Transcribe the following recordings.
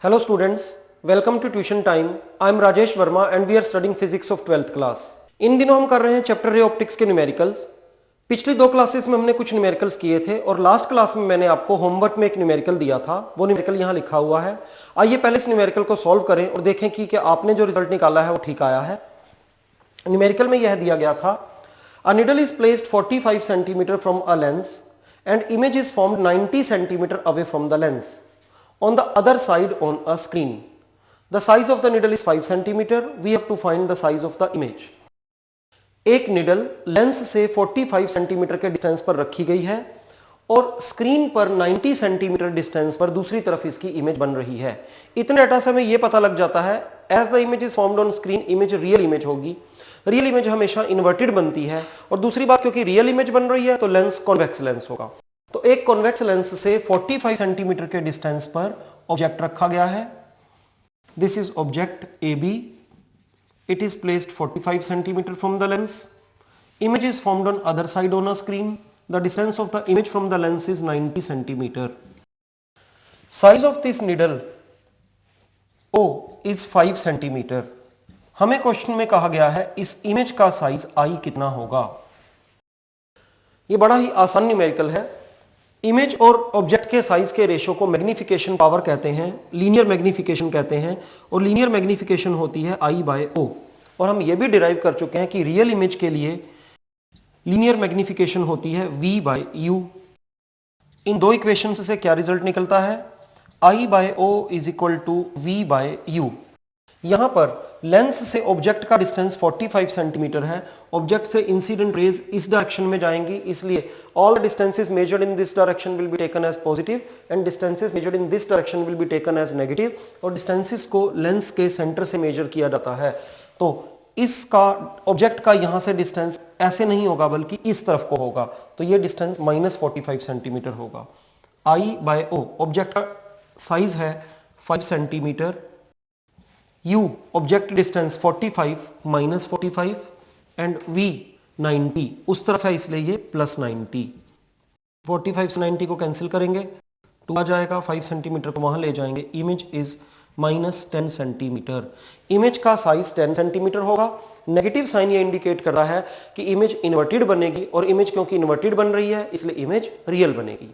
Hello students, welcome to tuition time. I am Rajesh Verma and we are studying physics of 12th class. इन दिनों हम कर रहे हैं chapter ray optics के numericals. पिछली दो क्लासेस में हमने कुछ न्यूमेरिकल्स किए थे और लास्ट क्लास में मैंने आपको होमवर्क में एक न्यूमेरिकल दिया था। वो न्यूमेरिकल यहाँ लिखा हुआ है। आइए पहले इस न्यूमेरिकल को सॉल्व करें और देखें कि क्या आपने जो रिजल्ट निकाला है वो ठीक आया है। न्यूमेरिकल में यह दिया गया था, a needle is placed 45 centimetre from a lens and image is formed 90 centimetre away from the lens on the other side on a screen. The size of the needle is 5 centimeter. We have to find the size of the image. एक needle lens से 45 centimetre के distance पर रखी गई है और screen पर 90 centimetre distance पर दूसरी तरफ इसकी इमेज बन रही है। इतने डाटा से हमें यह पता लग जाता है, as the image is formed on screen, image real image होगी। रियल इमेज हमेशा इन्वर्टेड बनती है और दूसरी बात, क्योंकि रियल इमेज बन रही है तो लेंस कॉन्वेक्स लेंस होगा। तो एक कॉन्वेक्स लेंस से 45 सेंटीमीटर के डिस्टेंस पर ऑब्जेक्ट रखा गया है। This is object A B. It is placed 45 centimetre from the lens. Image is formed on other side on a screen. The distance of the image from the lens is 90 centimetre. Size of this needle O is 5 centimetre. हमें question में कहा गया है इस image का size आई कितना होगा। यह बड़ा ही आसान न्यूमेरिकल है। इमेज और ऑब्जेक्ट के साइज के रेशो को मैग्निफिकेशन पावर कहते हैं, लीनियर मैग्निफिकेशन कहते हैं और लीनियर मैग्निफिकेशन होती है I बाय O। और हम ये भी डिराइव कर चुके हैं कि रियल इमेज के लिए लीनियर मैग्निफिकेशन होती है V बाय U। इन दो इक्वेशंस से क्या रिजल्ट निकलता है, I by O is equal to V by U। यहां पर लेंस से ऑब्जेक्ट का डिस्टेंस 45 सेंटीमीटर है। ऑब्जेक्ट से इंसिडेंट रेज इस डायरेक्शन में जाएंगी, इसलिए all distances measured in this direction will be taken as positive and distances measured in this direction will be taken as negative. और डिस्टेंसेस को लेंस के सेंटर से मेजर किया जाता है। तो इसका ऑब्जेक्ट का यहां से डिस्टेंस ऐसे नहीं होगा बल्कि इस तरफ को होगा, तो ये डिस्टेंस -45 सेंटीमीटर होगा। I बाय O ऑब्जेक्ट का साइज है 5 centimetre. U object distance 45 minus 45 and V 90 उस तरफ है, इसलिए ये +90। 45 से 90 को कैंसिल करेंगे, 2 आ जाएगा, 5 सेंटीमीटर को वहां ले जाएंगे। Image is -10 centimetre. इमेज का साइज 10 सेंटीमीटर होगा। नेगेटिव साइन ये इंडिकेट कर रहा है कि इमेज इन्वर्टेड बनेगी और इमेज क्योंकि इन्वर्टेड बन रही है इसलिए इमेज रियल बनेगी।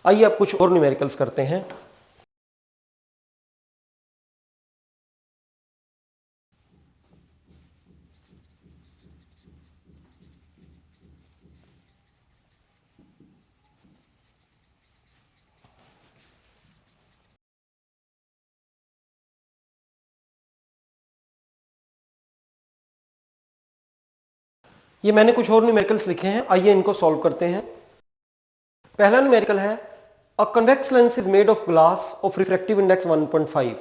आइए अब कुछ और न्यूमेरिकल्स करते हैं। ये मैंने कुछ और न्यूमेरिकल्स लिखे हैं, आइए इनको सॉल्व करते हैं। पहला न्यूमेरिकल है, a convex lens is made of glass of refractive index 1.5।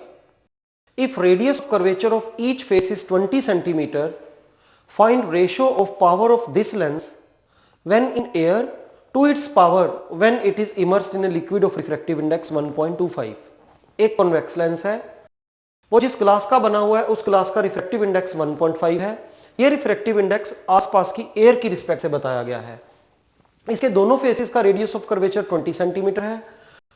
If radius of curvature of each face is 20 centimetre, find ratio of power of this lens when in air to its power when it is immersed in a liquid of refractive index 1.25। एक convex lens है, वो जिस glass का बना हुआ है उस glass का रिफ्रैक्टिव इंडेक्स 1.5 है। ये रिफ्रैक्टिव इंडेक्स आसपास की एयर की रिस्पेक्ट से बताया गया है। इसके दोनों फेसेस का रेडियस ऑफ कर्वेचर 20 सेंटीमीटर है।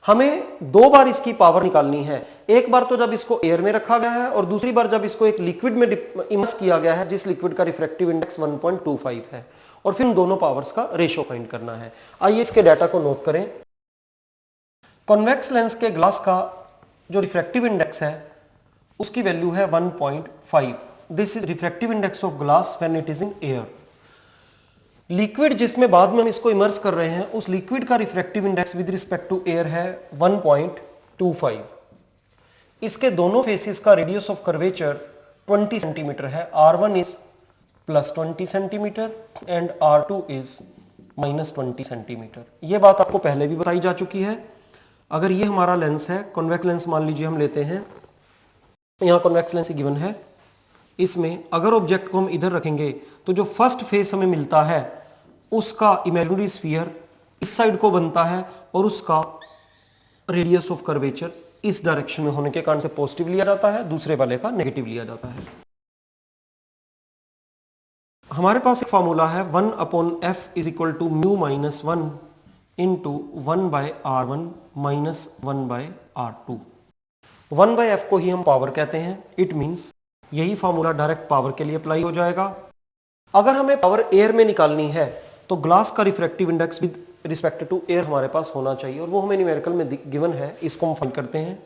हमें दो बार इसकी पावर निकालनी है। एक बार तो जब इसको एयर में रखा गया है और दूसरी बार जब इसको एक लिक्विड में इमर्स किया गया है जिस लिक्विड का रिफ्रैक्टिव इंडेक्स 1.25 है, और फिर इन दोनों पावर्स का रेशियो फाइंड करना है। आइए इसके डाटा को नोट करें। कॉन्वेक्स लेंस के ग्लास का जो रिफ्रैक्टिव इंडेक्स है उसकी वैल्यू है 1.5। This is refractive index of glass when it is in air. Liquid जिसमें बाद में हम इसको इमर्स कर रहे हैं उस लिक्विड का refractive index with respect to air है 1.25। इसके दोनों फेसेस का रेडियस ऑफ कर्वेचर 20 सेंटीमीटर है। R1 is +20 centimetre and R2 is -20 centimetre. यह बात आपको पहले भी बताई जा चुकी है। अगर ये हमारा लेंस है, कॉन्वेक्स लेंस मान लीजिए हम लेते हैं, यहां कॉन्वेक्स लेंस गिवन है। इसमें अगर ऑब्जेक्ट को हम इधर रखेंगे तो जो फर्स्ट फेस हमें मिलता है उसका इमेजिनरी स्फीयर इस साइड को बनता है और उसका रेडियस ऑफ कर्वेचर इस डायरेक्शन में होने के कारण से पॉजिटिव लिया जाता है, दूसरे वाले का नेगेटिव लिया जाता है। हमारे पास एक फॉर्मूला है 1/f is equal to μ - 1 into 1/r1 - 1/r2। 1/f को ही हम पावर कहते हैं। इट मीन्स यही फॉर्मूला डायरेक्ट पावर के लिए अप्लाई हो जाएगा। अगर हमें पावर एयर में निकालनी है तो ग्लास का refractive index with respect to air हमारे पास होना चाहिए और वो हमें न्यूमेरिकल में गिवन है। इसको हम फाइंड करते हैं।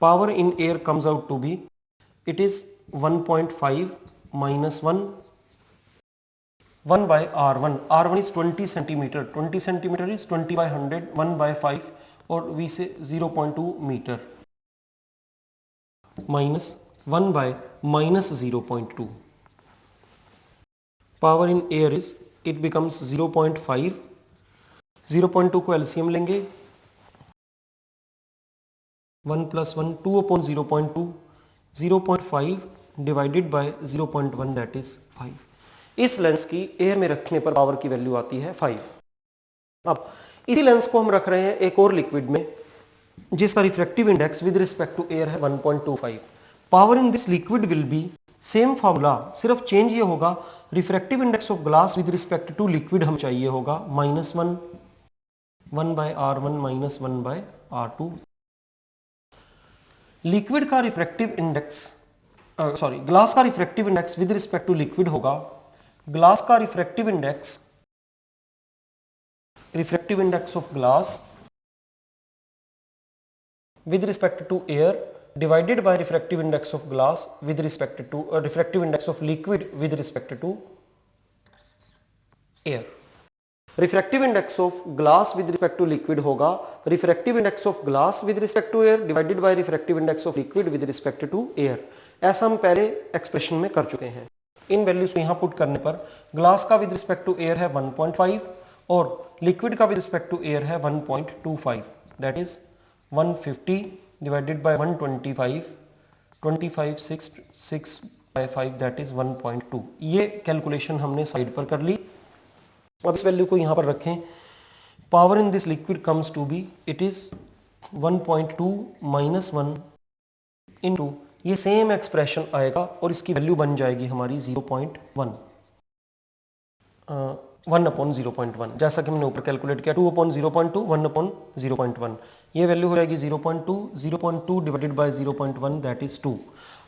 Power in air comes out to be, it is 1.5 minus 1 by R1. R1 is 20 centimeter. 20 centimeter is 20 by 100, 1 by 5 or we say 0.2 meter minus 1 by minus 0.2. Power in air is, it becomes 0.5. 0.2 को LCM लेंगे, 1 plus 1, 2 upon 0.2, 0.5 divided by 0.1 that is 5. इस lens की air में रखने पर power की value आती है 5। अब इसी लेंस को हम रख रहे हैं एक और लिक्विड में जिसका refractive index with respect to air है 1.25। Power in this liquid will be same formula, सिर्फ चेंज ये होगा, refractive index of glass with respect to liquid हम चाहिए होगा -1, 1 by R1 minus 1 by R2। Liquid का रिफ्रैक्टिव इंडेक्स ग्लास का refractive index with respect to liquid होगा, glass का refractive index of glass with respect to air divided by refractive index of glass with respect to refractive index of liquid with respect to air. Refractive index of glass with respect to liquid होगा refractive index of glass with respect to air divided by refractive index of liquid with respect to air. ऐसा हम पहले expression में कर चुके हैं। इन values को यहां पुट करने पर ग्लास का विद रिस्पेक्ट टू एयर है 1.5 और लिक्विड का विद रिस्पेक्ट टू एयर है 1.25, that is 150 divided by 125, 25 6 by 5 that is 1.2। ये कैलकुलेशन हमने साइड पर कर ली। अब इस वैल्यू को यहां पर रखें। Power in this liquid comes to be, it is 1.2 minus 1 into, ये सेम एक्सप्रेशन आएगा और इसकी वैल्यू बन जाएगी हमारी 0.1, 1 अपॉन 0.1, जैसा कि हमने ऊपर कैलकुलेट किया 2 अपॉन 0.2, 1 अपॉन 0.1। ये वैल्यू हो जाएगी 0.2 डिवाइडेड बाय 0.1 दैट इज 2।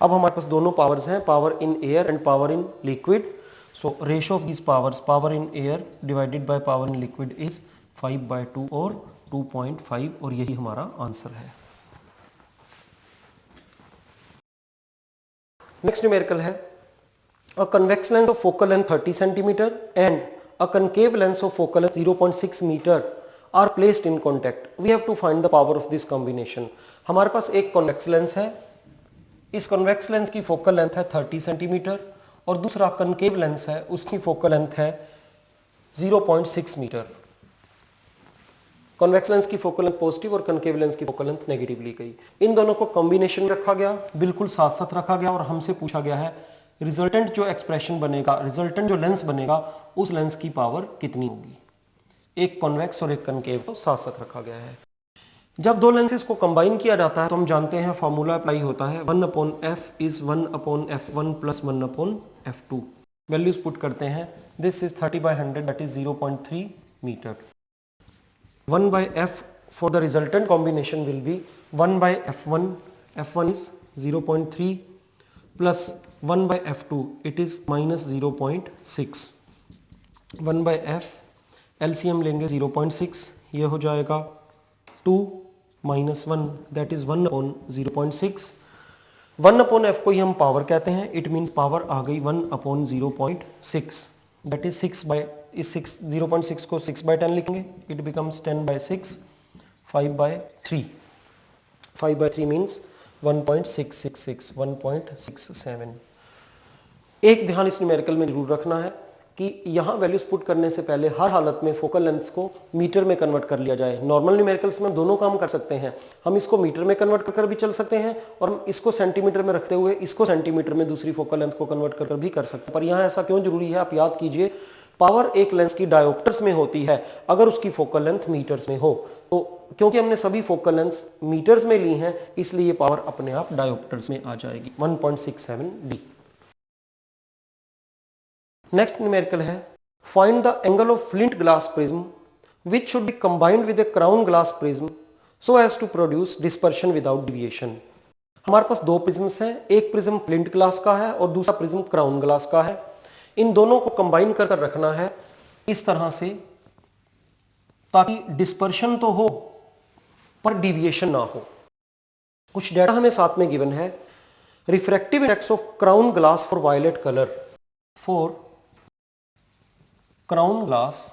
अब हमारे पास दोनों पावर्स हैं, power in air and power in liquid. So ratio of these powers, power in air divided by power in liquid is 5/2 और 2.5 और यही हमारा आंसर है। नेक्स्ट न्यूमेरिकल है a convex lens of focal length 30 centimetre and a concave lens of focal length 0.6 metre are placed in contact. We have to find the power of this combination. हमारे पास एक convex lens है, इस convex lens की focal length है 30 centimetre और दूसरा concave lens है, उसकी फोकल लेंथ है 0.6 मीटर। कॉन्वेक्स लेंस की फोकल लेंथ पॉजिटिव और कनकेव लेंस की फोकल लेंथ नेगेटिव ली गई। इन दोनों को कॉम्बिनेशन में रखा गया, बिल्कुल साथ साथ रखा गया और हमसे पूछा गया है रिजल्टेंट जो एक्सप्रेशन बनेगा, रिजल्टेंट जो लेंस बनेगा उस लेंस की पावर कितनी होगी। एक कॉन्वेक्स और एक कनकेव को साथ साथ रखा गया है। जब दो लेंसेज को कंबाइन किया जाता है तो हम जानते हैं फॉर्मूला अप्लाई होता है 1/f is 1/f1 plus 1/f2। Values put करते हैं, this is 30/100 that is 0.3 metre. 1/f for the resultant combination will be 1/f1, f1 is 0.3 plus 1/f2, it is minus 0.6। 1/f LCM लेंगे 0.6, ये हो जाएगा 2 minus 1 that is 1/0.6। 1/f को ही हम power कहते हैं, इट मीन्स पावर आ गई 1/0.6 that is 0.6 को 6/10 लिखेंगे, it becomes 10/6, 5/3। 5/3 means 1.666, 1.67। एक ध्यान इस न्यूमेरिकल में जरूर रखना है कि यहाँ वैल्यूज पुट करने से पहले हर हालत में फोकल लेंथ को मीटर में कन्वर्ट कर लिया जाए। नॉर्मल न्यूमेरिकल्स में दोनों काम कर सकते हैं, हम इसको मीटर में कन्वर्ट कर भी चल सकते हैं और इसको सेंटीमीटर में रखते हुए इसको सेंटीमीटर में दूसरी फोकल लेंथ को कन्वर्ट कर भी कर सकते हैं। पर यहाँ ऐसा क्यों जरूरी है, आप याद कीजिए, पावर एक लेंस की डायोप्टर्स में होती है अगर उसकी फोकल लेंथ मीटर्स में हो, तो क्योंकि हमने सभी फोकल लेंथ मीटर्स में ली हैं इसलिए पावर अपने आप डायोप्टर्स में आ जाएगी 1.67D। नेक्स्ट न्यूमेरिकल है find the angle of flint glass prism which should be combined with a crown glass prism so as to produce dispersion without deviation. हमारे पास दो प्रिज्म्स हैं, एक प्रिज्म फ्लिंट ग्लास का है और दूसरा प्रिज्म क्राउन ग्लास का है। इन दोनों को कंबाइन कर रखना है इस तरह से ताकि डिस्पर्शन तो हो पर डिविएशन ना हो। कुछ डाटा हमें साथ में गिवन है। Refractive index of crown glass for violet colour, for crown glass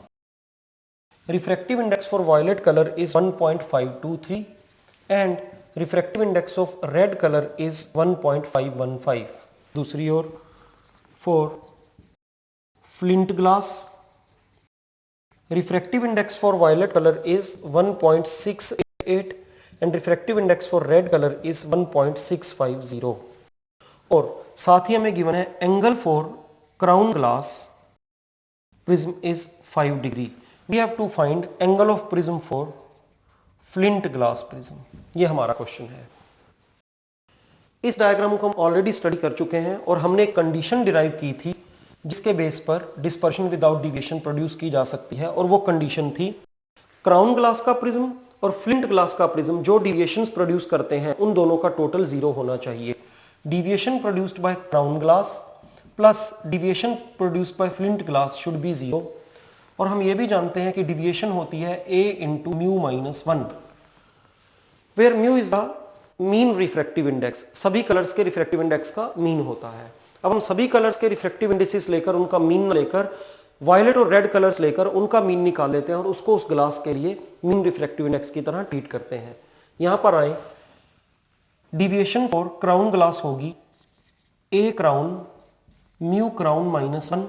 refractive index for violet color is 1.523 and refractive index of red color is 1.515. दूसरी ओर for flint glass refractive index for violet color is 1.688 and refractive index for red color is 1.650. और साथ ही हमें given है angle for crown glass prism is 5 degree. We have to find angle of prism for flint glass prism. ये हमारा question है। इस diagram को हम ऑलरेडी स्टडी कर चुके हैं और हमने एक कंडीशन डिराइव की थी जिसके बेस पर डिस्पर्शन विदाउट डिविएशन प्रोड्यूस की जा सकती है, और वो कंडीशन थी क्राउन ग्लास का प्रिज्म और फ्लिंट ग्लास का प्रिज्म जो डिविएशंस प्रोड्यूस करते हैं उन दोनों का टोटल 0 होना चाहिए। Deviation produced by crown glass plus deviation produced by flint glass should be 0। और हम ये भी जानते हैं कि डिविएशन होती है a into mu minus 1, where mu is the mean refractive index. सभी कलर्स के रिफ्रैक्टिव इंडेक्स का मीन होता है। अब हम सभी कलर्स के रिफ्रैक्टिव इंडेक्सेस लेकर उनका मीन लेकर वायलेट और रेड कलर्स लेकर उनका मीन निकाल लेते हैं और उसको उस ग्लास के लिए मीन रिफ्रैक्टिव इंडेक्स की तरह ट्रीट करते हैं। यहां पर आए, डिविएशन फॉर क्राउन ग्लास होगी a crown mu crown minus 1।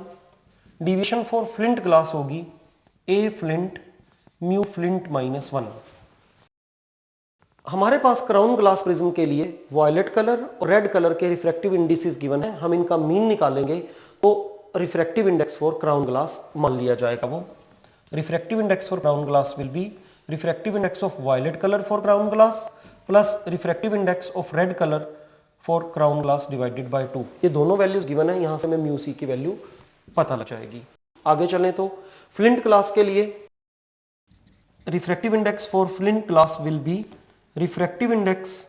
Deviation for flint glass होगी a flint mu flint minus 1। हमारे पास क्राउन ग्लास प्रिज्म के लिए वायलेट कलर और रेड कलर के रिफ्रैक्टिव इंडिसेस गिवन है। हम इनका मीन निकालेंगे तो refractive index for crown glass मान लिया जाएगा। वो refractive index for crown glass will be refractive index of violet colour for crown glass plus refractive index of red colour for crown glass divided by 2। ये दोनों values given है, यहां से हमें म्यू सी की वैल्यू पता लग जाएगी। आगे चलें तो फ्लिंट ग्लास के लिए refractive index for flint glass will be refractive index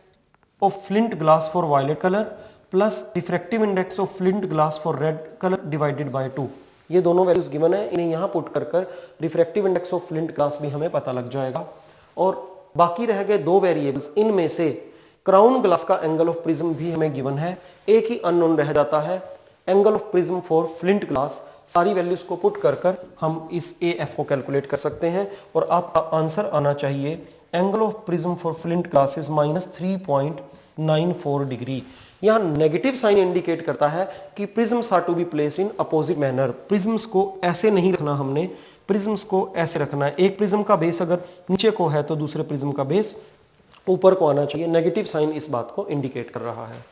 of flint glass for violet colour plus refractive index of flint glass for red colour divided by 2। ये दोनों वैल्यूज गिवन है, इन्हें यहां पुट कर refractive index of flint glass भी हमें पता लग जाएगा। और बाकी रह गए दो वेरिएबल्स, इनमें से क्राउन ग्लास का एंगल ऑफ प्रिज्म भी हमें गिवन है, एक ही अननोन रह जाता है angle of prism for flint glass. सारी वैल्यूज को पुट कर हम इस AF को कैलकुलेट कर सकते हैं और आपका आंसर आना चाहिए angle of prism for flint glass is -3.94 degree. यहां नेगेटिव साइन इंडिकेट करता है कि prisms are to be placed in opposite manner. Prisms को ऐसे नहीं रखना, हमने प्रिज्म्स को ऐसे रखना है। एक प्रिज्म का बेस अगर नीचे को है तो दूसरे प्रिज्म का बेस ऊपर को आना चाहिए। नेगेटिव साइन इस बात को इंडिकेट कर रहा है।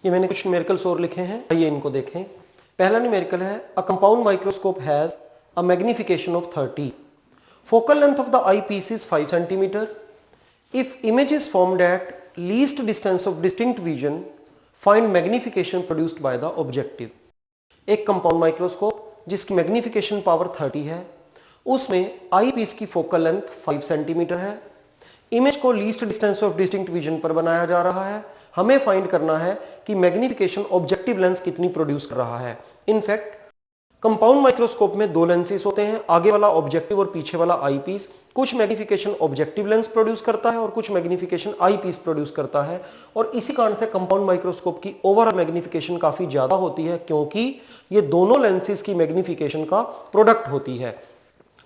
ये मैंने कुछ न्यूमेरिकल्स और लिखे हैं, आइए इनको देखें। पहला न्यूमेरिकल है, a compound microscope has a magnification of 30। Focal length of the eyepiece is 5 centimetre. If image is formed at least distance of distinct vision, find magnification produced by the objective. एक compound microscope जिसकी magnification power 30 है, उसमें eyepiece की focal length 5 centimetre है। Image को least distance of distinct vision पर बनाया जा रहा है। हमें फाइंड करना है कि मैग्निफिकेशन ऑब्जेक्टिव लेंस कितनी प्रोड्यूस कर रहा है। इनफैक्ट कंपाउंड माइक्रोस्कोप में दो लेंसेस होते हैं, आगे वाला ऑब्जेक्टिव और पीछे वाला आई पीस। कुछ मैग्निफिकेशन ऑब्जेक्टिव लेंस प्रोड्यूस करता है और कुछ मैग्निफिकेशन आई पीस प्रोड्यूस करता है। और इसी कारण से कंपाउंड माइक्रोस्कोप की ओवरऑल मैग्निफिकेशन काफी ज्यादा होती है, क्योंकि ये दोनों लेंसेज की मैग्निफिकेशन का प्रोडक्ट होती है।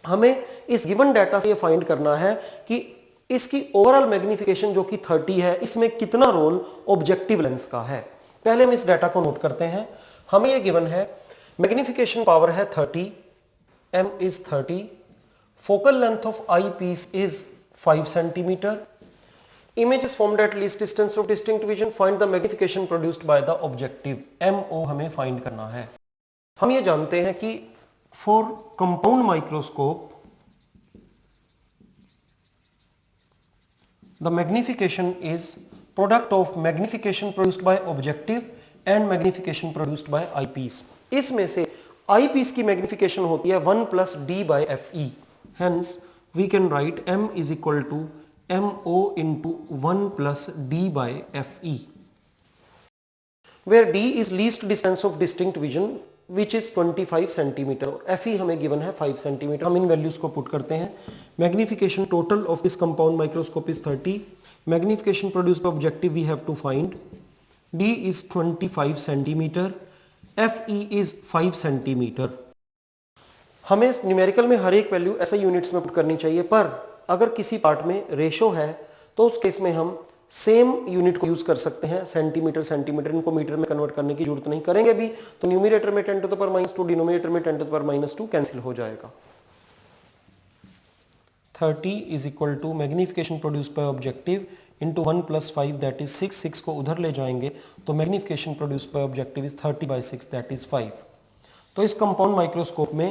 हमें इस गिवन डाटा से ये फाइंड करना है कि इसकी ओवरऑल मैग्निफिकेशन जो कि 30 है, इसमें कितना रोल ऑब्जेक्टिव लेंस का है। पहले हम इस डाटा को नोट करते हैं। हमें ये गिवन है मैग्निफिकेशन पावर है 30, m is 30, focal length of eyepiece is 5 centimetre, Image is formed at least distance of distinct vision. Find the magnification produced by the objective. MO हमें find करना है. हम ये जानते हैं कि for compound microscope the magnification is product of magnification produced by objective and magnification produced by eyepiece. इसमें से eyepiece की magnification होती है 1 plus d by fe. Hence we can write m is equal to mo into 1 plus d by fe, where d is least distance of distinct vision which is 25 centimetre और fe हमें given है 5 centimetre. हम इन values को put करते हैं. Magnification total of this compound microscope is 30. Magnification produced by objective we have to find. d is 25 centimetre, fe is 5 centimetre. हमें numerical में हर एक वैल्यू ऐसा यूनिट्स में पुट करनी चाहिए, पर अगर किसी पार्ट में रेशो है तो उस केस में हम सेम यूनिट को यूज कर सकते हैं. सेंटीमीटर सेंटीमीटर, इनको मीटर में कन्वर्ट करने की जरूरत नहीं. करेंगे भी तो न्यूमरेटर में 10 टू द पावर -2, डिनोमिनेटर में 10 टू द पावर -2 कैंसिल हो जाएगा. 30 is equal to magnification produced by objective into 1 + 5 that is 6. 6 को उधर ले जाएंगे तो magnification produced by objective is 30/6 that is 5. तो इस कंपाउंड माइक्रोस्कोप में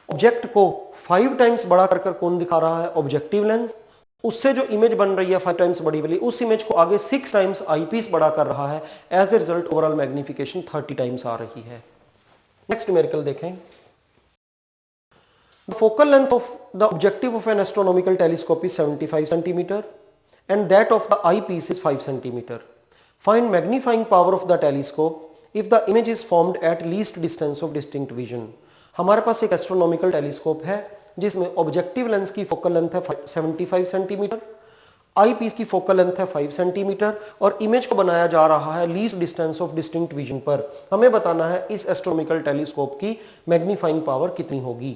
ऑब्जेक्ट को 5 टाइम्स बड़ा कर कौन दिखा रहा है? Objective lens. उससे जो इमेज बन रही है 5 टाइम्स बड़ी वाली, उस इमेज को आगे 6 टाइम्स आईपीस बड़ा कर रहा है. As a result overall magnification 30 times आ रही है. नेक्स्ट न्यूमेरिकल देखें. The focal length of the objective of an astronomical telescope is 75 centimeter and that of the eyepiece is 5 centimeter. Find magnifying power of the telescope if the image is formed at least distance of distinct vision. हमारे पास एक astronomical telescope है जिसमें objective lens की focal length है 75 centimetre, eyepiece की focal length है 5 centimetre और इमेज को बनाया जा रहा है least distance of distinct vision पर. हमें बताना है इस एस्ट्रोनॉमिकल टेलीस्कोप की मैग्नीफाइंग पावर कितनी होगी.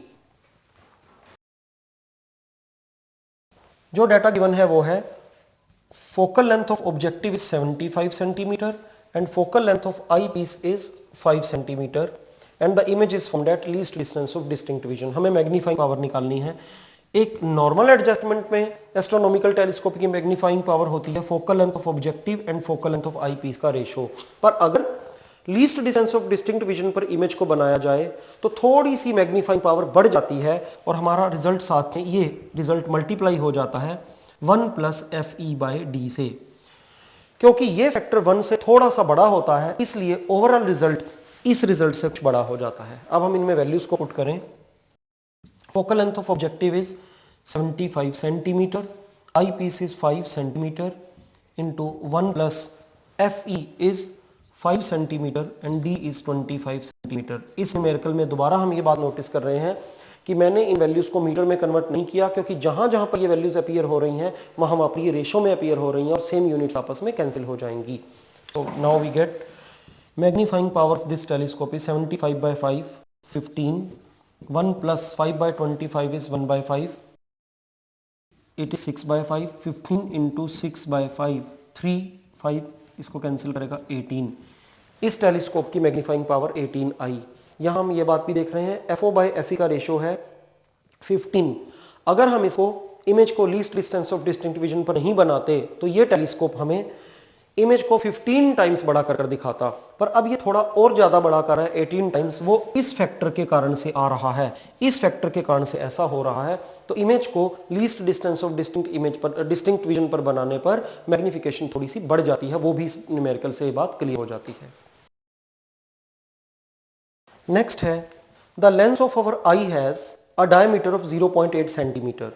जो डाटा गिवन है वो है focal length of objective is 75 centimetre and focal length of eyepiece is 5 centimetre and the image is formed at least distance of distinct vision. हमें magnifying power निकालनी है. एक नॉर्मल एडजस्टमेंट में astronomical telescope की magnifying power होती है focal length of objective and focal length of eyepiece का ratio. पर अगर least distance of distinct vision पर इमेज को बनाया जाए तो थोड़ी सी मैग्नीफाइंग पावर बढ़ जाती है और हमारा रिजल्ट साथ में ये रिजल्ट मल्टीप्लाई हो जाता है 1 + fe/d से. क्योंकि ये फैक्टर 1 से थोड़ा सा बड़ा होता है इसलिए ओवरऑल रिजल्ट इस रिजल्ट से कुछ बड़ा हो जाता है. अब हम इनमें वैल्यूज को पुट करें. Focal length of objective is 75 centimetre, eyepiece is 5 centimetre into 1 + fe is 5 centimetre and d is 25 centimetre. इस न्यूमेरिकल में दोबारा हम ये बात नोटिस कर रहे हैं कि मैंने इन वैल्यूज को मीटर में कन्वर्ट नहीं किया क्योंकि जहां जहां पर ये वैल्यूज अपीयर हो रही हैं वहां पर ये रेशो में अपीयर हो रही हैं और सेम यूनिट्स आपस में कैंसिल हो जाएंगी. तो now we get magnifying power of this telescope is 75/5 15. 1 + 5/25 is 1/5. It is 6/5. 15 into 6/5 3 5 इसको कैंसिल करेगा 18. इस टेलीस्कोप की मैग्नीफाइंग पावर 18 आई. यहां हम ये बात भी देख रहे हैं FO/FE का रेशो है 15. अगर हम इसको इमेज को least distance of distinct vision पर नहीं बनाते तो ये टेलीस्कोप हमें इमेज को 15 टाइम्स बड़ा कर दिखाता. पर अब ये थोड़ा और ज्यादा बड़ा कर रहा है 18 टाइम्स. वो इस फैक्टर के कारण से आ रहा है. इस फैक्टर के कारण से ऐसा हो रहा है. तो इमेज को least distance of distinct image पर डिस्टिंक्ट विजन पर बनाने पर मैग्निफिकेशन थोड़ी सी बढ़ जाती है. वो भी इस न्यूमेरिकल से ये बात क्लियर हो जाती है. नेक्स्ट है the lens of our I has a diameter of 0.8 centimetre.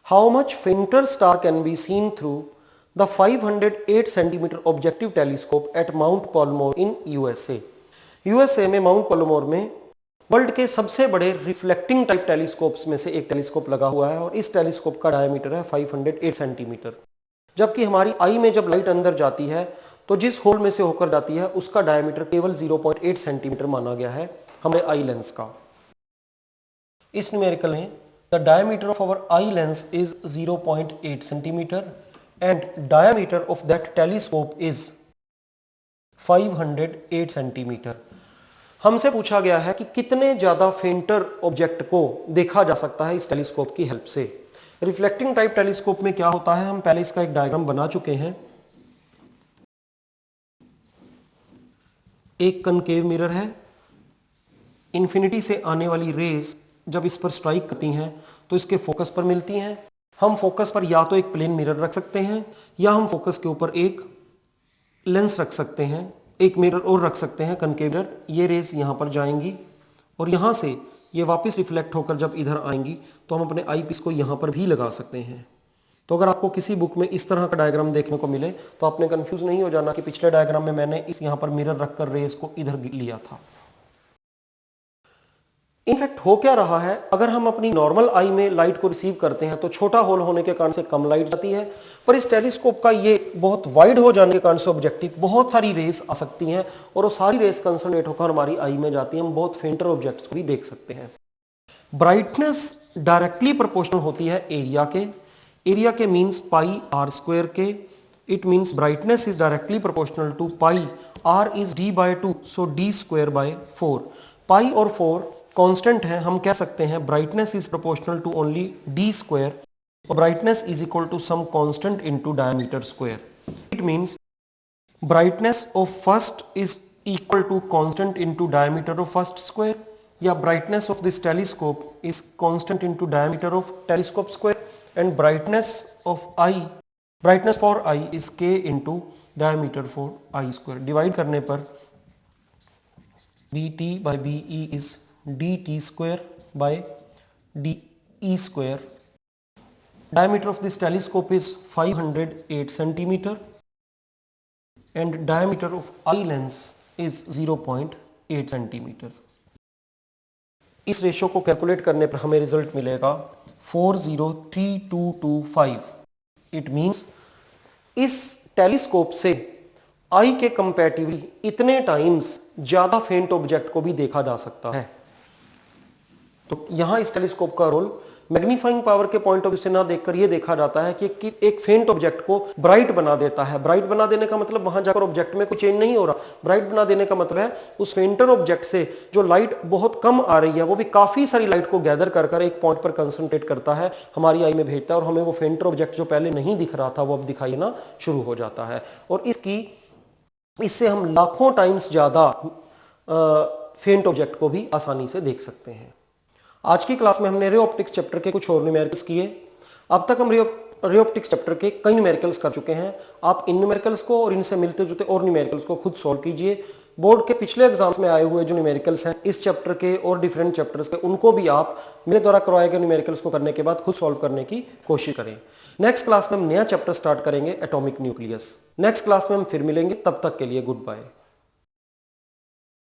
How much फेंटर star can be seen through the 508 centimeter objective telescope at Mount Palomar in USA. USA में माउंट पोलोमोर में world के सबसे बड़े reflecting type telescopes में से एक telescope लगा हुआ है और इस टेलीस्कोप का डायमीटर है 508 सेंटीमीटर. जबकि हमारी आई में जब लाइट अंदर जाती है तो जिस होल में से होकर जाती है उसका डायमीटर केवल 0.8 सेंटीमीटर माना गया है हमारे आई लेंस का. इस न्यूमेरिकल में the diameter of our eye lens is 0.8 centimetre and diameter of that telescope is 508 centimetre. हमसे पूछा गया है कि कितने ज्यादा फेंटर ऑब्जेक्ट को देखा जा सकता है इस टेलीस्कोप की हेल्प से. रिफ्लेक्टिंग टाइप टेलीस्कोप में क्या होता है, हम पहले इसका एक डायग्राम बना चुके हैं। एक कनकेव मिरर है, इन्फिनिटी से आने वाली रेज जब इस पर स्ट्राइक करती हैं तो इसके फोकस पर मिलती हैं। हम फोकस पर या तो एक प्लेन मिरर रख सकते हैं या हम फोकस के ऊपर एक लेंस रख सकते हैं, एक मिरर और रख सकते हैं कनकेव मिरर। ये रेज यहाँ पर जाएंगी और यहाँ से ये वापस रिफ्लेक्ट होकर जब इधर आएंगी तो हम अपने आई पीस को यहाँ पर भी लगा सकते हैं। तो अगर आपको किसी बुक में इस तरह का डायग्राम देखने को मिले तो आपने कंफ्यूज नहीं हो जाना कि पिछले डायग्राम में मैंने इस यहाँ पर मिरर रखकर रेज को इधर लिया था। इनफैक्ट हो क्या रहा है, अगर हम अपनी नॉर्मल आई में लाइट को रिसीव करते हैं तो छोटा होल होने के कारण से कम लाइट जाती है, पर इस टेलीस्कोप का ये बहुत वाइड हो जाने के कारण से ऑब्जेक्टिव बहुत सारी रेस आ सकती हैं और वो सारी रेस कंसंट्रेट होकर हमारी आई में जाती हैं। हम बहुत फेंटर ऑब्जेक्ट्स को भी देख सकते हैं। ब्राइटनेस डायरेक्टली प्रोपोर्शनल होती है एरिया के। एरिया के मीन्स पाई आर स्क्वायर के। It means brightness is directly proportional to pi, r is d by 2, so d square by 4। Pi और 4 कांस्टेंट है, हम कह सकते हैं brightness is proportional to only d square और brightness is equal to some constant into diameter square. It means brightness of first is equal to constant into diameter of first square, या brightness of this telescope is constant into diameter of telescope square, and brightness for eye is k into diameter for eye square। Divide करने पर bt by be is dt square by de square। diameter of this telescope is 508 centimeter and diameter of eye lens is 0.8 centimeter। इस ratio को calculate करने पर हमें result मिलेगा 403,225। It means इस telescope से आई के कंपैरेटिवली इतने टाइम्स ज्यादा फेंट ऑब्जेक्ट को भी देखा जा सकता है। तो यहां इस टेलीस्कोप का रोल मैग्नीफाइंग पावर के पॉइंट ऑफ व्यू से ना देखकर यह देखा जाता है कि एक फेंट ऑब्जेक्ट को ब्राइट बना देता है। ब्राइट बना देने का मतलब वहां जाकर ऑब्जेक्ट में कुछ चेंज नहीं हो रहा। ब्राइट बना देने का मतलब है उस फेंटर ऑब्जेक्ट से जो लाइट बहुत कम आ रही है वो भी काफी सारी लाइट को गैदर कर एक पॉइंट पर कंसंट्रेट करता है, हमारी आई में भेजता है और हमें वो फेंटर ऑब्जेक्ट जो पहले नहीं दिख रहा था वो अब दिखाई देना शुरू हो जाता है। और इससे हम लाखों टाइम्स ज्यादा फेंट ऑब्जेक्ट को भी आसानी से देख सकते हैं। आज की क्लास में हमने रे ऑप्टिक्स चैप्टर के कुछ और न्यूमेरिकल्स किए। अब तक हम रे ऑप्टिक्स चैप्टर के कई न्यूमेरिकल्स कर चुके हैं। आप इन न्यूमेरिकल्स को और इनसे मिलते जुलते और न्यूमेरिकल्स को खुद सॉल्व कीजिए। बोर्ड के पिछले एग्जाम्स में आए हुए जो न्यूमेरिकल्स हैं इस चैप्टर के और डिफरेंट चैप्टर्स के, उनको भी आप मेरे द्वारा करवाए गए न्यूमेरिकल्स को करने के बाद खुद सॉल्व करने की कोशिश करें। नेक्स्ट क्लास में हम नया चैप्टर स्टार्ट करेंगे, एटॉमिक न्यूक्लियस। नेक्स्ट क्लास में हम फिर मिलेंगे, तब तक के लिए गुड बाय।